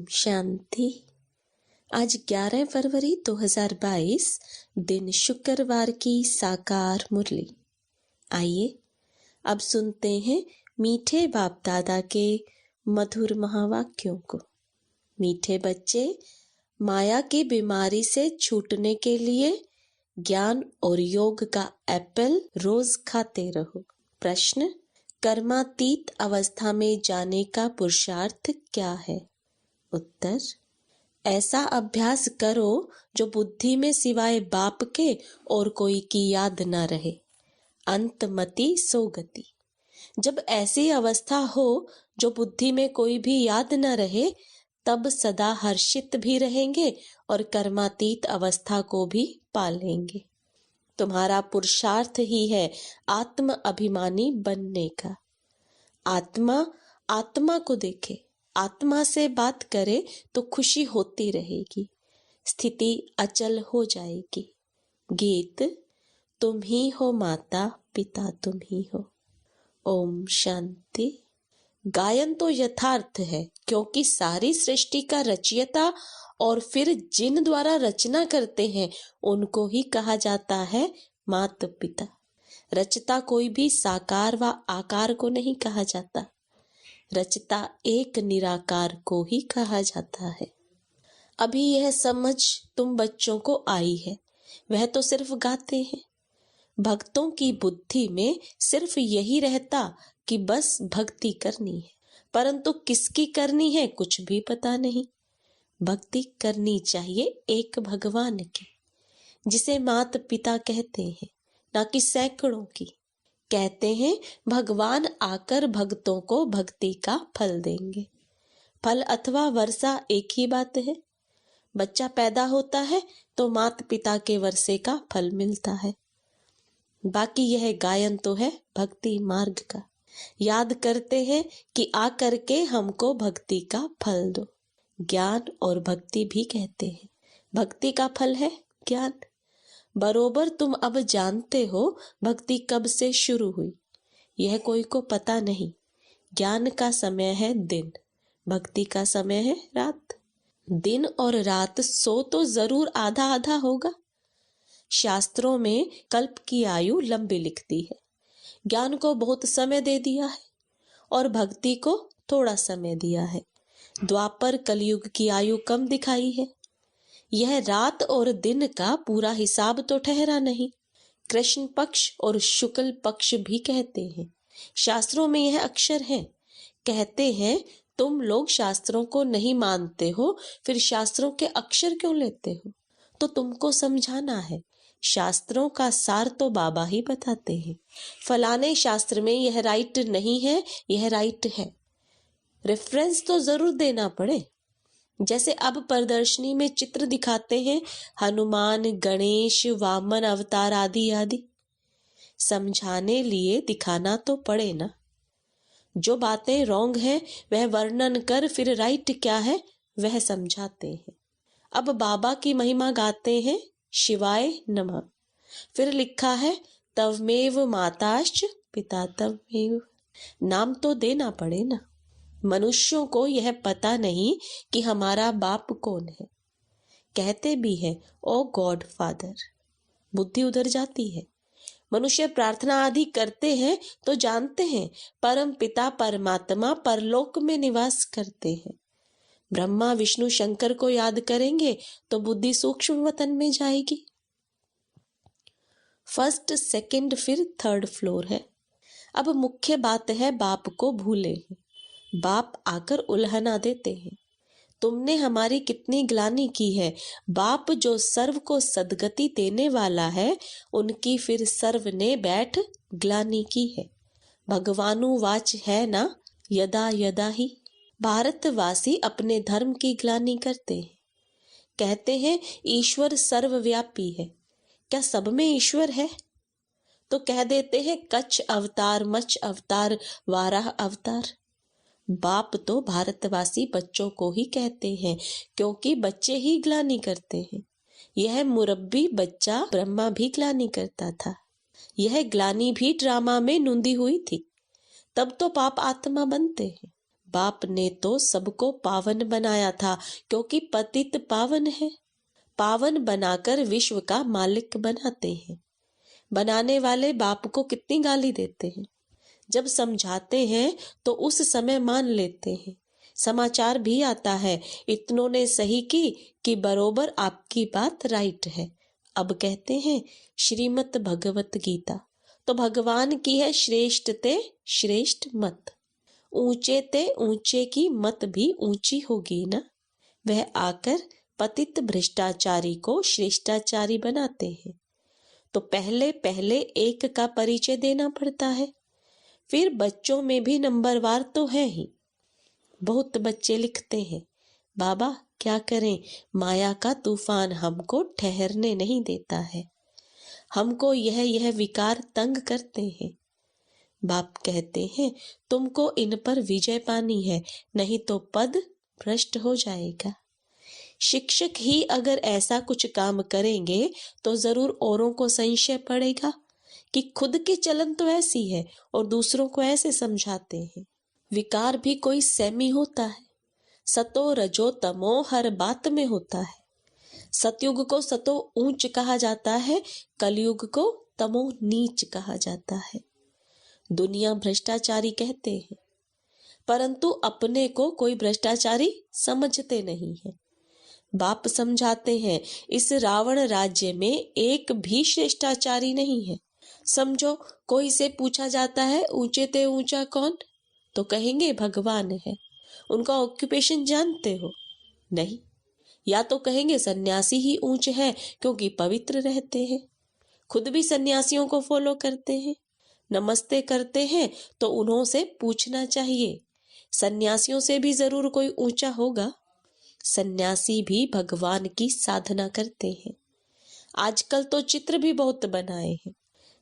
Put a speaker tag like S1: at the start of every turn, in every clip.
S1: शांति। आज 11 फरवरी 2022 दिन शुक्रवार की साकार मुरली। आइए अब सुनते हैं मीठे बाप दादा के मधुर महावाक्यों को। मीठे बच्चे, माया की बीमारी से छूटने के लिए ज्ञान और योग का एप्पल रोज खाते रहो। प्रश्न, कर्मातीत अवस्था में जाने का पुरुषार्थ क्या है? उत्तर, ऐसा अभ्यास करो जो बुद्धि में सिवाय बाप के और कोई की याद न रहे। अंतमति सोगति। जब ऐसी अवस्था हो जो बुद्धि में कोई भी याद न रहे, तब सदा हर्षित भी रहेंगे और कर्मातीत अवस्था को भी पालेंगे। तुम्हारा पुरुषार्थ ही है आत्म अभिमानी बनने का। आत्मा आत्मा को देखे, आत्मा से बात करे तो खुशी होती रहेगी, स्थिति अचल हो जाएगी। गीत, तुम ही हो माता पिता तुम ही हो। ओम शांति। गायन तो यथार्थ है, क्योंकि सारी सृष्टि का रचयिता और फिर जिन द्वारा रचना करते हैं उनको ही कहा जाता है माता पिता। रचता कोई भी साकार व आकार को नहीं कहा जाता, रचता एक निराकार को ही कहा जाता है। अभी यह समझ तुम बच्चों को आई है, वह तो सिर्फ गाते हैं। भक्तों की बुद्धि में सिर्फ यही रहता कि बस भक्ति करनी है, परंतु किसकी करनी है कुछ भी पता नहीं। भक्ति करनी चाहिए एक भगवान की, जिसे माता पिता कहते हैं, ना कि सैकड़ों की। कहते हैं भगवान आकर भक्तों को भक्ति का फल देंगे। फल अथवा वर्षा एक ही बात है। बच्चा पैदा होता है तो माता पिता के वर्षे का फल मिलता है। बाकी यह गायन तो है भक्ति मार्ग का। याद करते हैं कि आकर के हमको भक्ति का फल दो। ज्ञान और भक्ति भी कहते हैं। भक्ति का फल है ज्ञान। बरोबर तुम अब जानते हो भक्ति कब से शुरू हुई, यह कोई को पता नहीं। ज्ञान का समय है दिन, भक्ति का समय है रात। दिन और रात सो तो जरूर आधा आधा होगा। शास्त्रों में कल्प की आयु लंबी लिखती है। ज्ञान को बहुत समय दे दिया है और भक्ति को थोड़ा समय दिया है। द्वापर कलयुग की आयु कम दिखाई है। यह रात और दिन का पूरा हिसाब तो ठहरा नहीं। कृष्ण पक्ष और शुक्ल पक्ष भी कहते हैं। शास्त्रों में यह अक्षर है। कहते हैं तुम लोग शास्त्रों को नहीं मानते हो, फिर शास्त्रों के अक्षर क्यों लेते हो? तो तुमको समझाना है। शास्त्रों का सार तो बाबा ही बताते हैं। फलाने शास्त्र में यह राइट नहीं है, यह राइट है। रेफरेंस तो जरूर देना पड़े। जैसे अब प्रदर्शनी में चित्र दिखाते हैं, हनुमान, गणेश, वामन अवतार आदि आदि। समझाने लिए दिखाना तो पड़े ना। जो बातें रॉन्ग हैं वह वर्णन कर फिर राइट क्या है वह समझाते हैं। अब बाबा की महिमा गाते हैं, शिवाय नमः। फिर लिखा है तवमेव माताश्च पिता तवमेव। नाम तो देना पड़े ना। मनुष्यों को यह पता नहीं कि हमारा बाप कौन है। कहते भी है ओ गॉड फादर। बुद्धि उधर जाती है। मनुष्य प्रार्थना आदि करते हैं तो जानते हैं परम पिता परमात्मा परलोक में निवास करते हैं। ब्रह्मा विष्णु शंकर को याद करेंगे तो बुद्धि सूक्ष्म वतन में जाएगी। फर्स्ट, सेकंड, फिर थर्ड फ्लोर है। अब मुख्य बात है बाप को भूले हैं। बाप आकर उल्हना देते हैं। तुमने हमारी कितनी ग्लानि की है। बाप जो सर्व को सदगति देने वाला है, उनकी फिर सर्व ने बैठ ग्लानि की है। भगवानुवाच है ना, यदा यदा ही। भारतवासी अपने धर्म की ग्लानि करते हैं। कहते हैं ईश्वर सर्वव्यापी है। क्या सब में ईश्वर है? तो कह देते हैं कच्छ अवतार, मच्छ अवतार, वाराह अवतार। बाप तो भारतवासी बच्चों को ही कहते हैं, क्योंकि बच्चे ही ग्लानि करते हैं। यह मुरब्बी बच्चा ब्रह्मा भी ग्लानि करता था। यह ग्लानि भी ड्रामा में नूंदी हुई थी। तब तो पाप आत्मा बनते हैं। बाप ने तो सबको पावन बनाया था, क्योंकि पतित पावन है। पावन बनाकर विश्व का मालिक बनाते हैं। बनाने वाले बाप को कितनी गाली देते हैं। जब समझाते हैं तो उस समय मान लेते हैं। समाचार भी आता है, इतनों ने सही की कि बरोबर आपकी बात राइट है। अब कहते हैं श्रीमद् भगवत गीता तो भगवान की है, श्रेष्ठ ते श्रेष्ठ मत। ऊंचे ते ऊंचे की मत भी ऊंची होगी ना। वह आकर पतित भ्रष्टाचारी को श्रेष्ठाचारी बनाते हैं। तो पहले पहले एक का परिचय देना पड़ता है। फिर बच्चों में भी नंबरवार तो है ही। बहुत बच्चे लिखते हैं, बाबा क्या करें, माया का तूफान हमको ठहरने नहीं देता है, हमको यह विकार तंग करते हैं। बाप कहते हैं तुमको इन पर विजय पानी है, नहीं तो पद भ्रष्ट हो जाएगा। शिक्षक ही अगर ऐसा कुछ काम करेंगे तो जरूर औरों को संशय पड़ेगा कि खुद की चलन तो ऐसी है और दूसरों को ऐसे समझाते हैं। विकार भी कोई सेमी होता है। सतो रजो तमो हर बात में होता है। सतयुग को सतो ऊंच कहा जाता है, कलयुग को तमो नीच कहा जाता है। दुनिया भ्रष्टाचारी कहते हैं, परंतु अपने को कोई भ्रष्टाचारी समझते नहीं है। बाप समझाते हैं इस रावण राज्य में एक भी श्रेष्ठाचारी नहीं है। समझो कोई से पूछा जाता है ऊंचे ते ऊंचा कौन, तो कहेंगे भगवान है। उनका ऑक्यूपेशन जानते हो? नहीं। या तो कहेंगे सन्यासी ही ऊंच है क्योंकि पवित्र रहते हैं, खुद भी सन्यासियों को फॉलो करते हैं, नमस्ते करते हैं, तो उन्हों से पूछना चाहिए सन्यासियों से भी जरूर कोई ऊंचा होगा। सन्यासी भी भगवान की साधना करते हैं। आजकल तो चित्र भी बहुत बनाए हैं,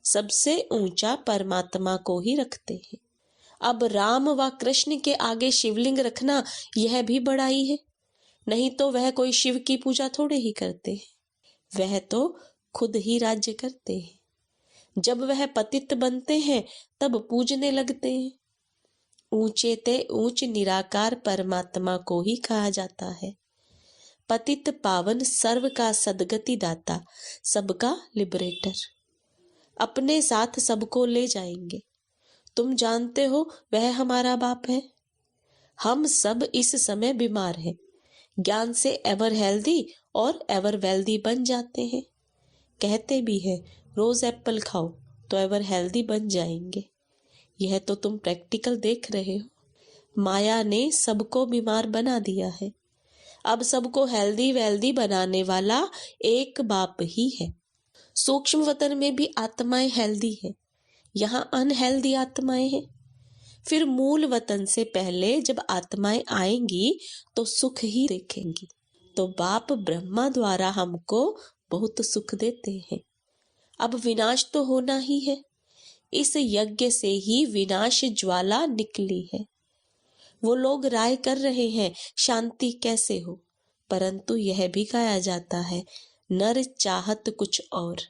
S1: सबसे ऊंचा परमात्मा को ही रखते हैं। अब राम व कृष्ण के आगे शिवलिंग रखना यह भी बड़ाई है। नहीं तो वह कोई शिव की पूजा थोड़े ही करते हैं, वह तो खुद ही राज्य करते हैं। जब वह पतित बनते हैं तब पूजने लगते हैं। ऊंचे ते ऊंच निराकार परमात्मा को ही कहा जाता है। पतित पावन सर्व का सदगति दाता, सबका लिबरेटर, अपने साथ सबको ले जाएंगे। तुम जानते हो वह हमारा बाप है। हम सब इस समय बीमार हैं, ज्ञान से एवर हेल्दी और एवर वेल्दी बन जाते हैं। कहते भी है रोज एप्पल खाओ तो एवर हेल्दी बन जाएंगे। यह तो तुम प्रैक्टिकल देख रहे हो। माया ने सबको बीमार बना दिया है। अब सबको हेल्दी वेल्दी बनाने वाला एक बाप ही है। सूक्ष्म वतन में भी आत्माएं हेल्दी है, यहाँ अनहेल्दी आत्माएं हैं। फिर मूल वतन से पहले जब आत्माएं आएंगी तो सुख ही देखेंगी। तो बाप ब्रह्मा द्वारा हमको बहुत सुख देते हैं। अब विनाश तो होना ही है। इस यज्ञ से ही विनाश ज्वाला निकली है। वो लोग राय कर रहे हैं शांति कैसे हो, परंतु यह भी गाया जाता है नर चाहत कुछ और।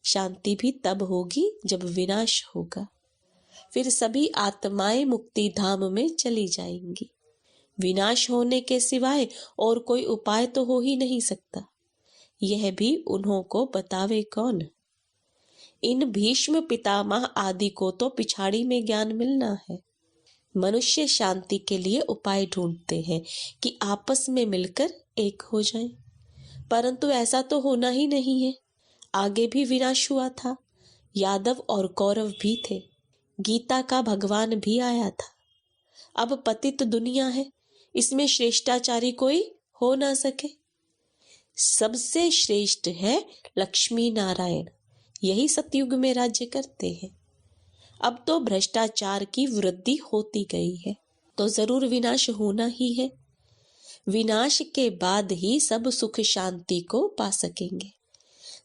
S1: शांति भी तब होगी जब विनाश होगा। फिर सभी आत्माएं मुक्ति धाम में चली जाएंगी। विनाश होने के सिवाय और कोई उपाय तो हो ही नहीं सकता। यह भी उन्हों को बतावे कौन। इन भीष्म पितामह आदि को तो पिछाड़ी में ज्ञान मिलना है। मनुष्य शांति के लिए उपाय ढूंढते हैं कि आपस में मिलकर एक हो जाएं, परंतु ऐसा तो होना ही नहीं है। आगे भी विनाश हुआ था, यादव और कौरव भी थे, गीता का भगवान भी आया था। अब पतित दुनिया है, इसमें श्रेष्ठाचारी कोई हो ना सके। सबसे श्रेष्ठ है लक्ष्मी नारायण, यही सतयुग में राज्य करते हैं। अब तो भ्रष्टाचार की वृद्धि होती गई है, तो जरूर विनाश होना ही है। विनाश के बाद ही सब सुख शांति को पा सकेंगे।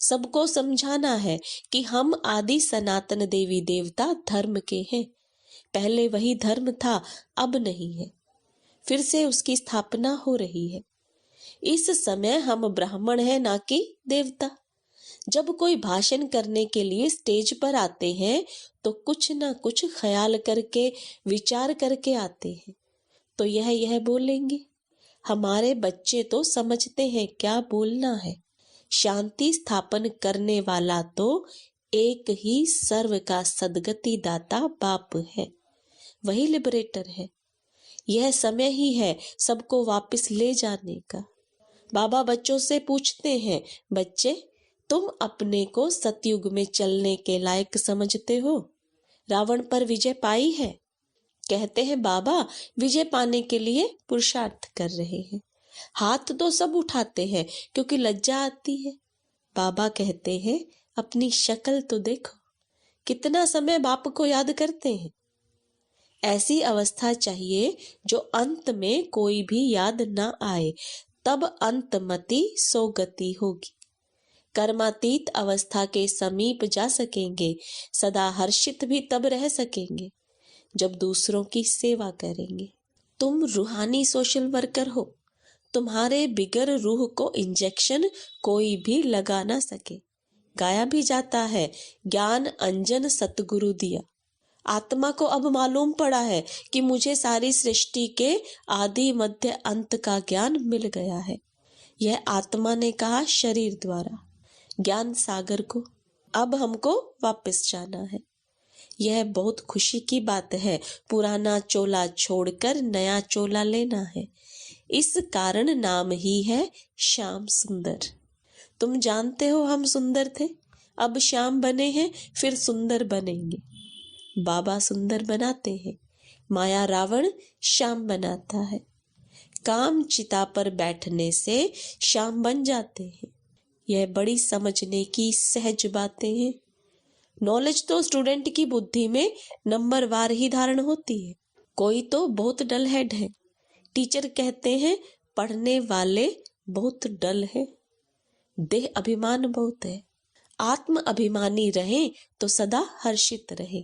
S1: सबको समझाना है कि हम आदि सनातन देवी देवता धर्म के हैं। पहले वही धर्म था, अब नहीं है। फिर से उसकी स्थापना हो रही है। इस समय हम ब्राह्मण हैं, ना कि देवता। जब कोई भाषण करने के लिए स्टेज पर आते हैं तो कुछ ना कुछ ख्याल करके विचार करके आते हैं। तो यह बोलेंगे। हमारे बच्चे तो समझते हैं क्या बोलना है। शांति स्थापन करने वाला तो एक ही सर्व का सद्गति दाता बाप है, वही लिबरेटर है। यह समय ही है सबको वापस ले जाने का। बाबा बच्चों से पूछते हैं, बच्चे तुम अपने को सतयुग में चलने के लायक समझते हो? रावण पर विजय पाई है? कहते हैं बाबा विजय पाने के लिए पुरुषार्थ कर रहे हैं। हाथ तो सब उठाते हैं क्योंकि लज्जा आती है। बाबा कहते हैं अपनी शक्ल तो देखो, कितना समय बाप को याद करते हैं। ऐसी अवस्था चाहिए जो अंत में कोई भी याद ना आए, तब अंतमति सो गति होगी। कर्मातीत अवस्था के समीप जा सकेंगे, सदा हर्षित भी तब रह सकेंगे जब दूसरों की सेवा करेंगे। तुम रूहानी सोशल वर्कर हो, तुम्हारे बिगर रूह को इंजेक्शन कोई भी लगा ना सके। गाया भी जाता है, ज्ञान अंजन सतगुरु दिया। आत्मा को अब मालूम पड़ा है कि मुझे सारी सृष्टि के आदि मध्य अंत का ज्ञान मिल गया है। यह आत्मा ने कहा शरीर द्वारा ज्ञान सागर को। अब हमको वापस जाना है। यह बहुत खुशी की बात है। पुराना चोला छोड़कर नया चोला लेना है। इस कारण नाम ही है श्याम सुंदर। तुम जानते हो हम सुंदर थे, अब श्याम बने हैं, फिर सुंदर बनेंगे। बाबा सुंदर बनाते हैं, माया रावण श्याम बनाता है। काम चिता पर बैठने से श्याम बन जाते हैं। यह बड़ी समझने की सहज बातें हैं। नॉलेज तो स्टूडेंट की बुद्धि में नंबरवार ही धारण होती है। कोई तो बहुत डल हेड है, टीचर कहते हैं पढ़ने वाले बहुत डल है। देह अभिमान बहुत है। आत्म अभिमानी रहे तो सदा हर्षित रहे।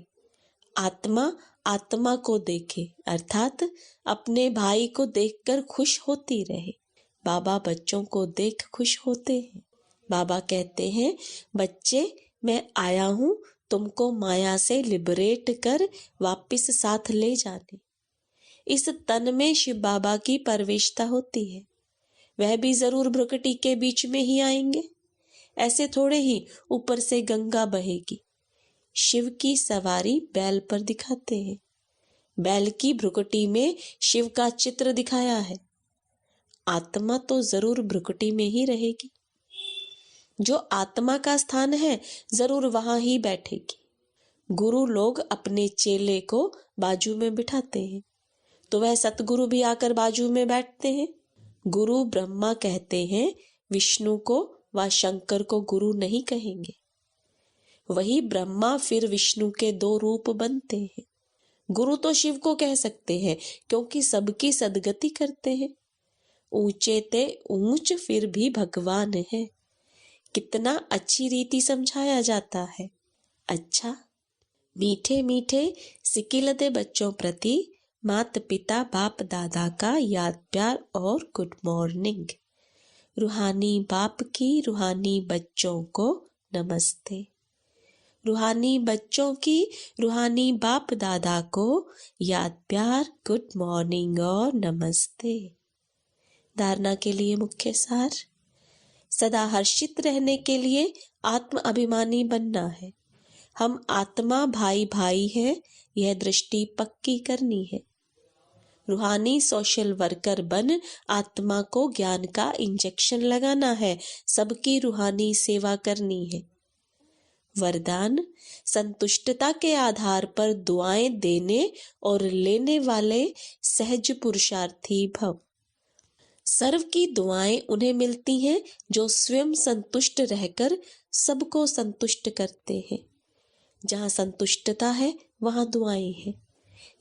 S1: आत्मा आत्मा को देखे, अर्थात अपने भाई को देखकर खुश होती रहे। बाबा बच्चों को देख खुश होते हैं। बाबा कहते हैं बच्चे मैं आया हूँ तुमको माया से लिबरेट कर वापस साथ ले जाने। इस तन में शिव बाबा की प्रवेशता होती है। वह भी जरूर भ्रुकुटी के बीच में ही आएंगे। ऐसे थोड़े ही ऊपर से गंगा बहेगी। शिव की सवारी बैल पर दिखाते हैं। बैल की भ्रुकुटी में शिव का चित्र दिखाया है। आत्मा तो जरूर भ्रुकुटी में ही रहेगी। जो आत्मा का स्थान है जरूर वहां ही बैठेगी। गुरु लोग अपने चेले को बाजू में बिठाते हैं तो वह सतगुरु भी आकर बाजू में बैठते हैं। गुरु ब्रह्मा कहते हैं, विष्णु को व शंकर को गुरु नहीं कहेंगे। वही ब्रह्मा फिर विष्णु के दो रूप बनते हैं। गुरु तो शिव को कह सकते हैं क्योंकि सबकी सदगति करते हैं। ऊंचे ते ऊंच फिर भी भगवान है। कितना अच्छी रीति समझाया जाता है। अच्छा, मीठे मीठे सिकिलते बच्चों प्रति माता पिता बाप दादा का याद प्यार और गुड मॉर्निंग। रूहानी बाप की रूहानी बच्चों को नमस्ते। रूहानी बच्चों की रूहानी बाप दादा को याद प्यार गुड मॉर्निंग और नमस्ते। धारणा के लिए मुख्य सार, सदा हर्षित रहने के लिए आत्म अभिमानी बनना है। हम आत्मा भाई भाई हैं, यह दृष्टि पक्की करनी है। रूहानी सोशल वर्कर बन आत्मा को ज्ञान का इंजेक्शन लगाना है। सबकी रूहानी सेवा करनी है। वरदान, संतुष्टता के आधार पर दुआएं देने और लेने वाले सहज पुरुषार्थी भव। सर्व की दुआएं उन्हें मिलती हैं जो स्वयं संतुष्ट रहकर सबको संतुष्ट करते हैं। जहाँ संतुष्टता है वहाँ दुआएं हैं।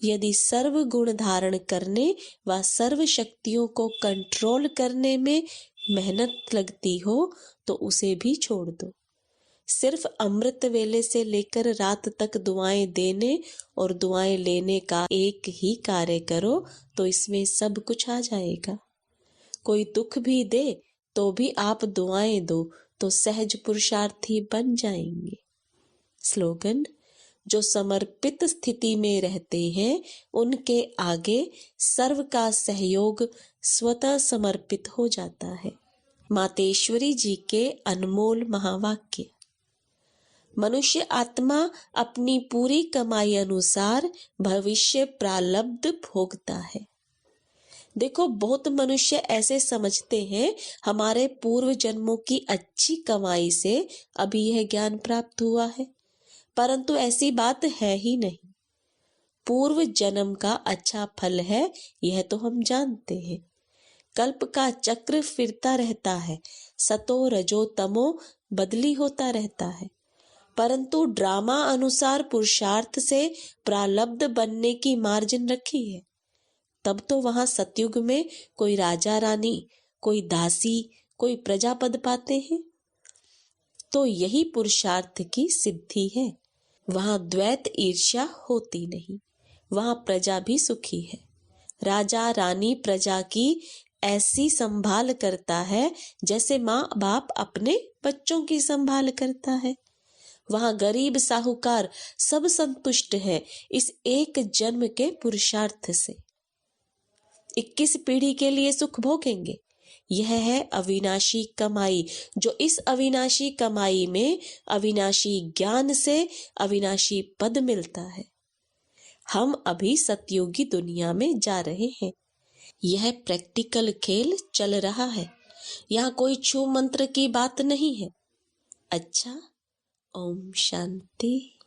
S1: यदि सर्व गुण धारण करने व सर्व शक्तियों को कंट्रोल करने में मेहनत लगती हो तो उसे भी छोड़ दो। सिर्फ अमृत वेले से लेकर रात तक दुआएं देने और दुआएं लेने का एक ही कार्य करो तो इसमें सब कुछ आ जाएगा। कोई दुख भी दे तो भी आप दुआएं दो तो सहज पुरुषार्थी बन जाएंगे। स्लोगन, जो समर्पित स्थिति में रहते हैं उनके आगे सर्व का सहयोग स्वतः समर्पित हो जाता है। मातेश्वरी जी के अनमोल महावाक्य। मनुष्य आत्मा अपनी पूरी कमाई अनुसार भविष्य प्रारब्ध भोगता है। देखो, बहुत मनुष्य ऐसे समझते हैं हमारे पूर्व जन्मों की अच्छी कमाई से अभी यह ज्ञान प्राप्त हुआ है, परंतु ऐसी बात है ही नहीं। पूर्व जन्म का अच्छा फल है यह तो हम जानते हैं। कल्प का चक्र फिरता रहता है, सतो रजो तमो बदली होता रहता है, परंतु ड्रामा अनुसार पुरुषार्थ से प्रारब्ध बनने की मार्जिन रखी है। तब तो वहां सतयुग में कोई राजा रानी, कोई दासी, कोई प्रजापद पाते हैं। तो यही पुरुषार्थ की सिद्धि है। वहां द्वैत ईर्ष्या होती नहीं, वहां प्रजा भी सुखी है। राजा रानी प्रजा की ऐसी संभाल करता है जैसे माँ बाप अपने बच्चों की संभाल करता है। वहां गरीब साहूकार सब संतुष्ट है इस एक जन्म के पुरुषार्थ से। 21 पीढ़ी के लिए सुख भोगेंगे। यह है अविनाशी कमाई, जो इस अविनाशी कमाई में अविनाशी ज्ञान से अविनाशी पद मिलता है। हम अभी सतयुगी दुनिया में जा रहे हैं। यह प्रैक्टिकल खेल चल रहा है। यहाँ कोई छू मंत्र की बात नहीं है। अच्छा, ओम शांति।